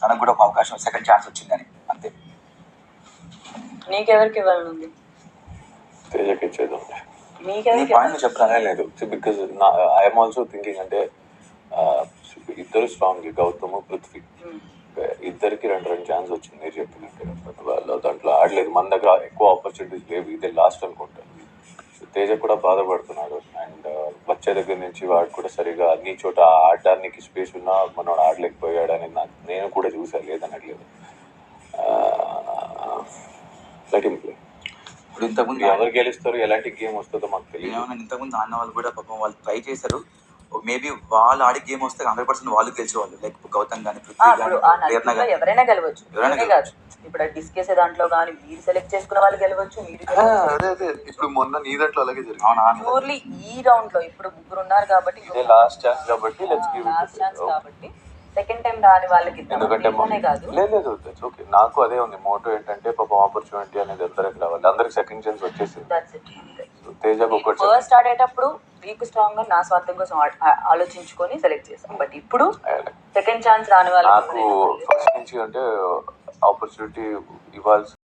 తనకు కూడా ఒక అవకాశం, సెకండ్ ఛాన్స్ వచ్చిందని అంతే. నీకెవరికి ఇవ్వాలనుంది? తేజకి ఇచ్చేద్దాం. నీ పాయింట్ చెప్తానే లేదు బికాజ్ ఐఎమ్ ఆల్సో థింకింగ్ అంటే ఇద్దరు స్ట్రాంగ్, గౌతమ్ పృథ్వీ ఇద్దరికి రెండు ఛాన్స్ వచ్చింది. మీరు చెప్పినట్టు వాళ్ళు దాంట్లో ఆడలేదు, మన దగ్గర ఎక్కువ ఆపర్చునిటీస్ లేవు, ఇదే లాస్ట్ అనుకుంటాను. తేజ కూడా బాధపడుతున్నాడు. అండ్ వచ్చే దగ్గర నుంచి వాడు కూడా సరిగా అన్ని చోట ఆడడానికి స్పేస్ ఉన్నా మనోడు ఆడలేకపోయాడని నేను కూడా చూసాను, లేదనట్లేదు. Let him play. ఇప్పుడు ఇంతకుముందు ఎవరు గెలుస్తారు, ఎలాంటి గేమ్ వస్తుందో మాకు తెలియదు. ఇంతకుముందు ఆడిన వాళ్ళు కూడా పాపం వాళ్ళు ట్రై చేశారు. మేబీ వాళ్ళు ఆడే గేమ్ వస్తే 100% వాళ్ళు గెలిచేవాళ్ళు. లైక్ గౌతమ్ కానీ ఎవరైనా గెలవచ్చు, ఎవరైనా కాదు. ఇప్పుడు డిస్కస్ దాంట్లో కానీ మీరు సెలెక్ట్ చేసుకున్న వాళ్ళు గెలవచ్చు, మీరు అదే ఇప్పుడు మొన్న నీ దాంట్లో అలాగే జరిగింది. ప్యూర్లీ ఈ రౌండ్ లో ఇప్పుడు ముగ్గురు ఉన్నారు కాబట్టి, లాస్ట్ ఛాన్స్ కాబట్టి లాస్ట్ ఛాన్స్ కాబట్టి సెకండ్ టైం రాని వాళ్ళకి ఎందుకంటే కాదు. లేదు ఓకే, నాకు అదే ఉంది మోటో ఏంటంటే పాపం ఆపర్చునిటీ అనేది అందరికి రావాలి, అందరికి సెకండ్ ఛాన్స్ వచ్చేసింది. తేజకు ఒకటి ఫస్ట్ ఆడేటప్పుడు వీక్ స్ట్రాంగ్ గా నా స్వార్థం కోసం ఆలోచించుకొని సెలెక్ట్ చేశాం. బట్ ఇప్పుడు సెకండ్ ఛాన్స్ రాని వాళ్ళకి నాకు ఫస్ట్ నుంచి అంటే ఆపర్చునిటీ ఇవ్వాల్సి